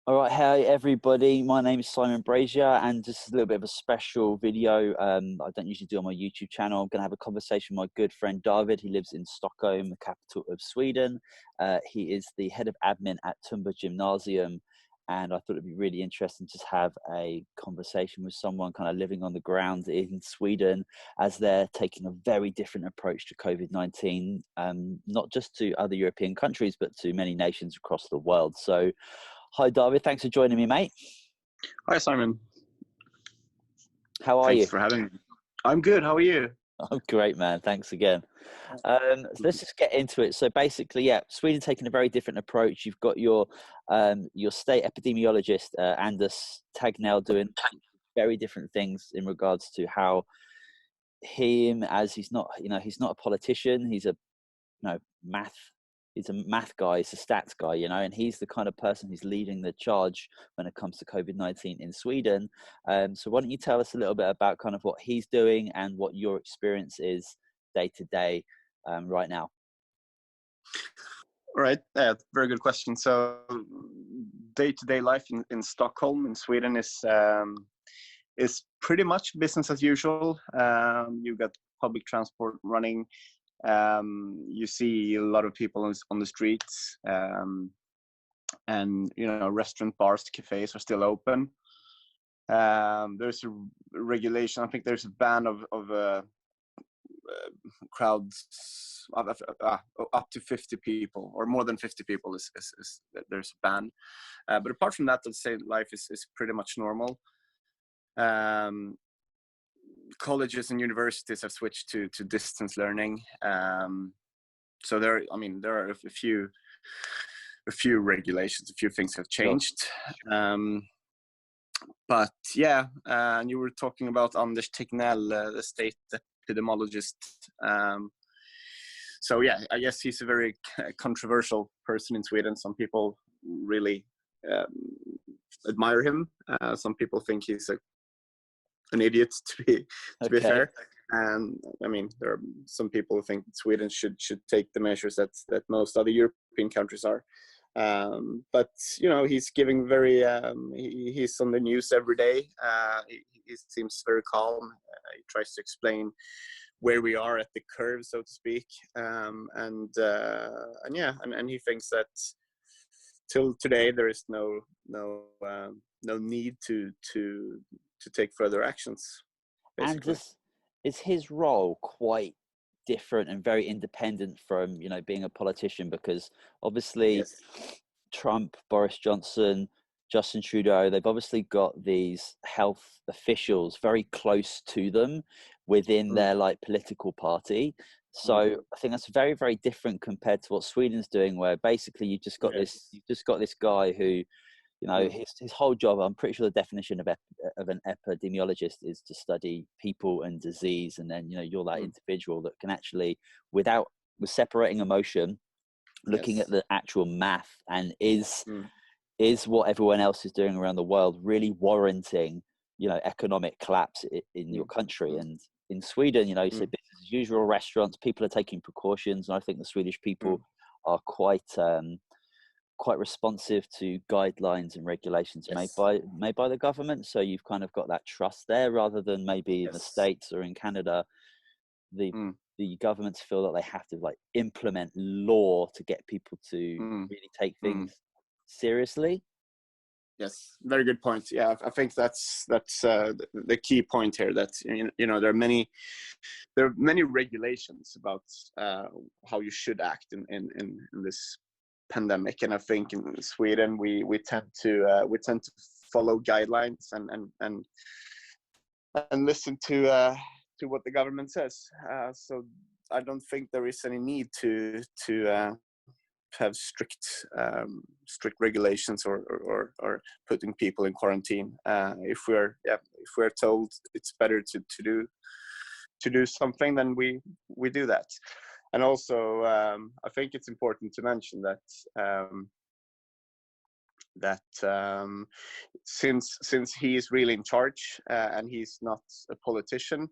All right, hey everybody. My name is Simon Brazier, and this is a little bit of a special video. I don't usually do on my YouTube channel. I'm going to have a conversation with my good friend David. He lives in Stockholm, the capital of Sweden. He is the head of admin at Tumba Gymnasium, and I thought it'd be really interesting to just have a conversation with someone kind of living on the ground in Sweden, as they're taking a very different approach to COVID-19, not just to other European countries, but to many nations across the world. So. Hi, David. Thanks for joining me, mate. Hi, Simon. How are Thanks you? for having me. I'm good. How are you? I'm great, man. Thanks again. So let's just get into it. So basically, yeah, Sweden taking a very different approach. You've got your state epidemiologist, Anders Tagnell, doing very different things in regards to how him, as he's not a politician. He's a math. He's a math guy. He's a stats guy, and he's the kind of person who's leading the charge when it comes to COVID-19 in Sweden. So why don't you tell us a little bit about kind of what he's doing and what your experience is day to day right now? All right. Very good question. So, day-to-day life in Stockholm, in Sweden, is pretty much business as usual. You've got public transport running. You see a lot of people on the streets, and restaurant, bars, cafes are still open. There's a regulation. I think there's a ban of crowds up to 50 people, or more than 50 people is there's a ban. But apart from that, I'd say life is pretty much normal. Colleges and universities have switched to distance learning. So there are a few regulations, a few things have changed. But yeah, and you were talking about Anders Tegnell, the state epidemiologist. So yeah, I guess he's a very controversial person in Sweden. Some people really admire him. Some people think he's an idiot, to be fair. And I mean, there are some people who think Sweden should take the measures that most other European countries are. But he's giving he's on the news every day. He seems very calm. He tries to explain where we are at the curve, so to speak. And he thinks that till today there is no need to take further actions, basically. And is his role quite different and very independent from being a politician? Because obviously, Yes. Trump, Boris Johnson, Justin Trudeau, they've obviously got these health officials very close to them within their political party. So I think that's very, very different compared to what Sweden's doing, where basically you've just got this guy who, his whole job, I'm pretty sure the definition of an epidemiologist is to study people and disease. And then, you're that individual that can actually, with separating emotion, looking at the actual math, and is what everyone else is doing around the world really warranting, economic collapse in your country. And in Sweden, you say business as usual, restaurants, people are taking precautions. And I think the Swedish people are quite responsive to guidelines and regulations made by the government. So you've kind of got that trust there, rather than maybe in the States or in Canada, the governments feel that they have to implement law to get people to really take things seriously. Yes, very good point. Yeah, I think that's the key point here. That there are many regulations about how you should act in this pandemic, and I think in Sweden we tend to follow guidelines and listen to what the government says. So I don't think there is any need to have strict regulations or putting people in quarantine. If we're told it's better to do something, then we do that. And also, I think it's important to mention that since he is really in charge and he's not a politician,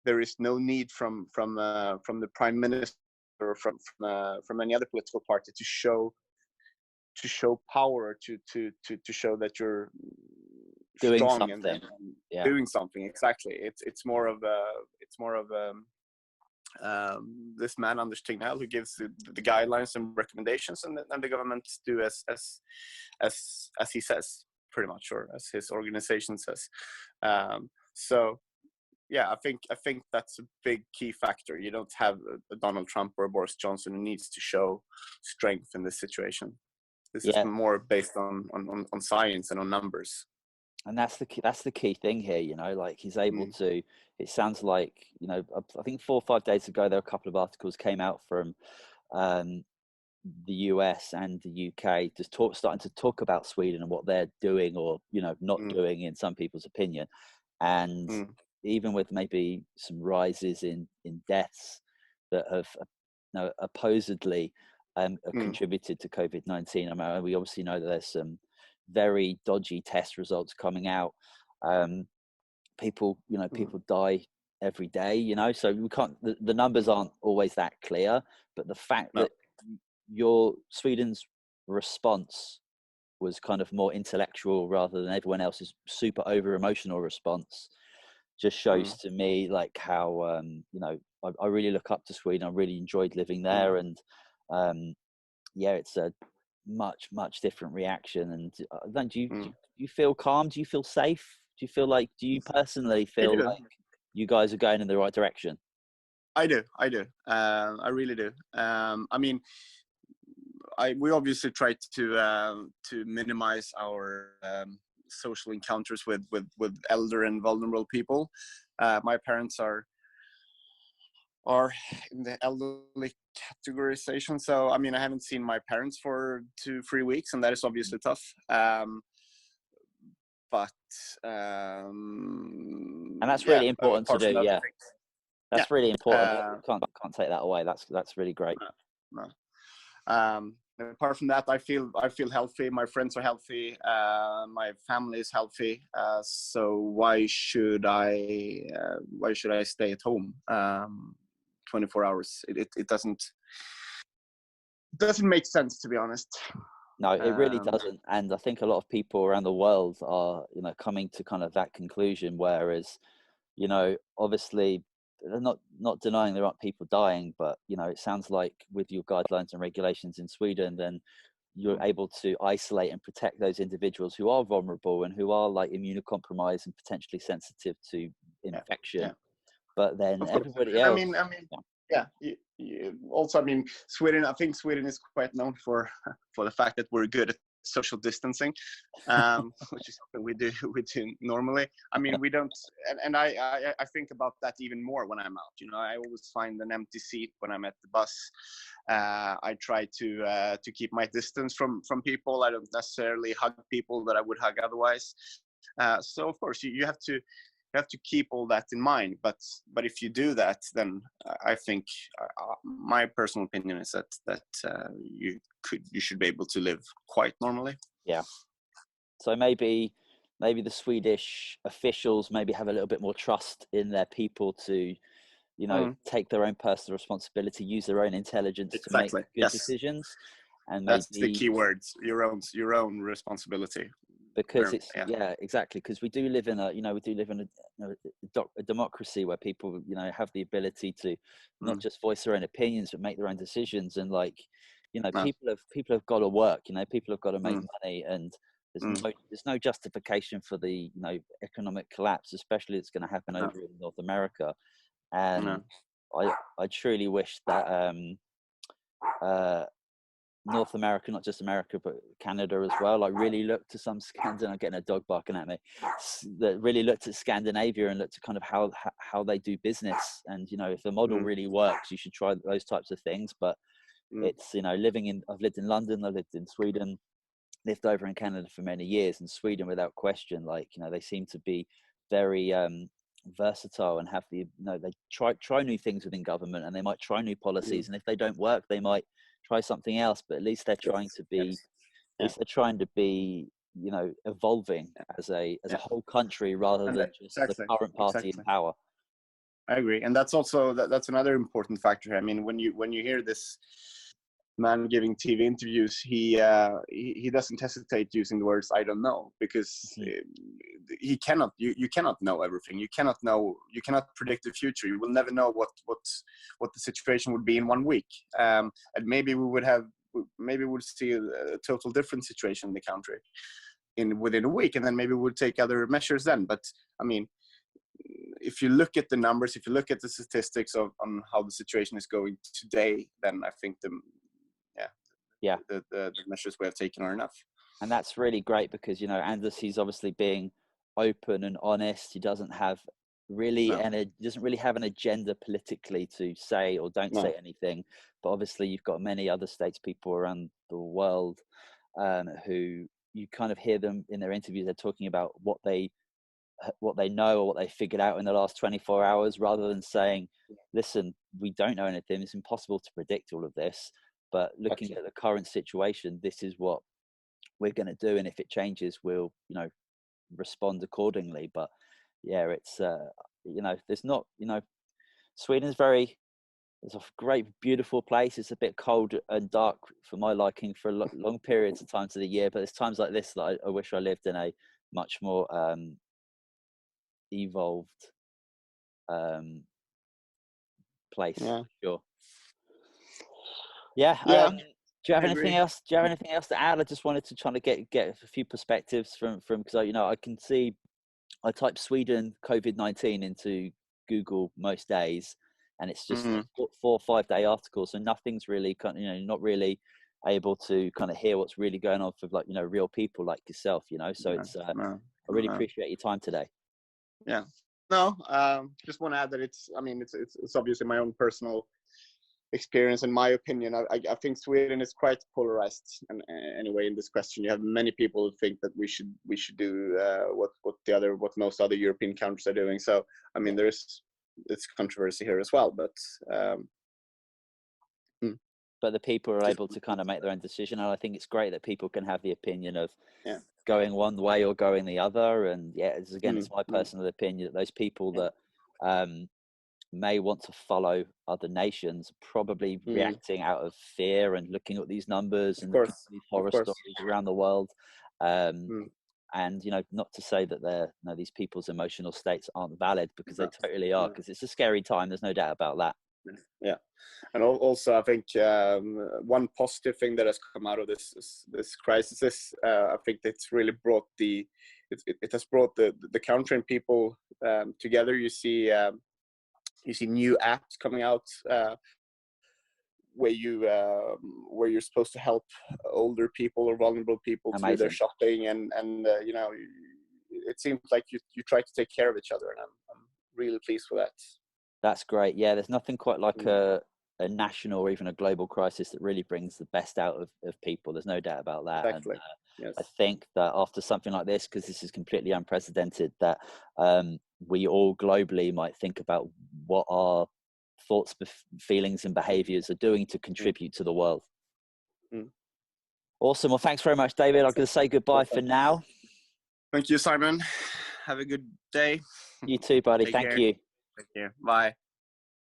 there is no need from the prime minister or from any other political party to show show power, to show that you're Doing strong something. Yeah. doing something. Exactly. It's more of this man Anders Tegnell who gives the guidelines and recommendations, and the government do as he says, pretty much, or as his organization says. So yeah, I think that's a big key factor. You don't have a Donald Trump or a Boris Johnson who needs to show strength in this situation. This is more based on science and on numbers. And that's the key thing here, you know, like he's able to, it sounds like, you know, I think 4 or 5 days ago, there were a couple of articles came out from the US and the UK, just starting to talk about Sweden and what they're doing or, you know, not doing in some people's opinion. And even with maybe some rises in deaths that have, you know, supposedly contributed to COVID-19. I mean, we obviously know that there's some very dodgy test results coming out. People die every day, you know, so we can't, the numbers aren't always that clear, but the fact that Sweden's response was kind of more intellectual rather than everyone else's super over emotional response just shows to me like how you know, I really look up to Sweden. I really enjoyed living there, and it's a much different reaction. And do you feel calm? Do you feel safe? Do you personally feel like you guys are going in the right direction? I do. I really do. I mean, we obviously try to minimize our social encounters with elder and vulnerable people. My parents are in the elderly categorization, so I mean, I haven't seen my parents for 2-3 weeks, and that is obviously tough. But and that's really important to do. Yeah, that's really important. Can't take that away. That's really great. No. Apart from that, I feel healthy. My friends are healthy. My family is healthy. So why should I stay at home 24 hours? It doesn't make sense, to be honest. No, it really doesn't. And I think a lot of people around the world are, you know, coming to kind of that conclusion. Whereas, you know, obviously they're not denying there aren't people dying, but, you know, it sounds like with your guidelines and regulations in Sweden, then you're able to isolate and protect those individuals who are vulnerable and who are like immunocompromised and potentially sensitive to infection. But then everybody else. Also, I mean, Sweden. I think Sweden is quite known for the fact that we're good at social distancing, which is something we do normally. I mean, we don't, and I think about that even more when I'm out. You know, I always find an empty seat when I'm at the bus. I try to keep my distance from people. I don't necessarily hug people that I would hug otherwise. So of course you have to keep all that in mind, but if you do that, then I think my personal opinion is that you should be able to live quite normally. Yeah. So maybe the Swedish officials maybe have a little bit more trust in their people to, you know, take their own personal responsibility, use their own intelligence to make good decisions. And that's the key words: your own responsibility. Because it's exactly, because we do live in a democracy where people, you know, have the ability to not just voice their own opinions but make their own decisions. And like, you know, people have got to work, you know, people have got to make money, and there's no justification for the, you know, economic collapse, especially it's going to happen over in North America. And I truly wish that North America, not just America, but Canada as well, like really looked to some I'm getting a dog barking at me, that really looked at Scandinavia and looked at kind of how they do business. And, you know, if the model really works, you should try those types of things. But it's, you know, I've lived in London, I lived in Sweden, lived over in Canada for many years, and Sweden, without question, like, you know, they seem to be very versatile and have the, you know, they try new things within government, and they might try new policies, and if they don't work, they might try something else, but at least they're trying to be they're trying to be, you know, evolving as a whole country rather than just the current party in power. I agree, and that's also that's another important factor. I mean, when you hear this man giving TV interviews, he doesn't hesitate using the words "I don't know," because he cannot. You cannot know everything. You cannot predict the future. You will never know what the situation would be in 1 week. And maybe we'll see a total different situation in the country within a week, and then maybe we'll take other measures then. But I mean, if you look at the numbers, if you look at the statistics on how the situation is going today, then I think the measures we have taken are enough. And that's really great because, you know, Anders, he's obviously being open and honest. He doesn't have really doesn't really have an agenda politically to say or don't say anything. But obviously you've got many other statespeople around the world who you kind of hear them in their interviews. They're talking about what they know or what they figured out in the last 24 hours, rather than saying, listen, we don't know anything. It's impossible to predict all of this. But looking at the current situation, this is what we're going to do. And if it changes, we'll, you know, respond accordingly. But yeah, it's, you know, there's not, you know, Sweden's it's a great, beautiful place. It's a bit cold and dark for my liking for long periods of times of the year. But there's times like this that I wish I lived in a much more evolved place. Yeah. Sure. Yeah. Yeah. Do you have anything else? Do you have anything else to add? I just wanted to try to get a few perspectives from because, you know, I can see I type Sweden COVID-19 into Google most days, and it's just 4 or 5 day articles, so nothing's really kind of, you know, not really able to kind of hear what's really going on for, like, you know, real people like yourself, you know. So it's I really appreciate your time today. Yeah. No, just want to add that it's obviously my own personal experience and my opinion. I think Sweden is quite polarized, and anyway, in this question, you have many people who think that we should do what most other European countries are doing. So I mean, it's controversy here as well, but the people are able to kind of make their own decision, and I think it's great that people can have the opinion of going one way or going the other. And it's my personal opinion that those people that may want to follow other nations, probably reacting out of fear and looking at these numbers and looking at these horror stories around the world. And, you know, not to say that these people's emotional states aren't valid, because they totally are, because it's a scary time. There's no doubt about that. Yeah. And also, I think one positive thing that has come out of this crisis is I think it's really brought it has brought the country and people together. You see new apps coming out where you're supposed to help older people or vulnerable people to do their shopping, and you know, it seems like you try to take care of each other, and I'm really pleased with that. That's great. Yeah, there's nothing quite like a national or even a global crisis that really brings the best out of people. There's no doubt about that. Exactly. And I think that after something like this, because this is completely unprecedented, that we all globally might think about what our thoughts, feelings and behaviors are doing to contribute to the world. Awesome. Well, thanks very much, David. I'm going to say goodbye for now. Thank you, Simon. Have a good day. You too, buddy. Thank you. Take care. Bye.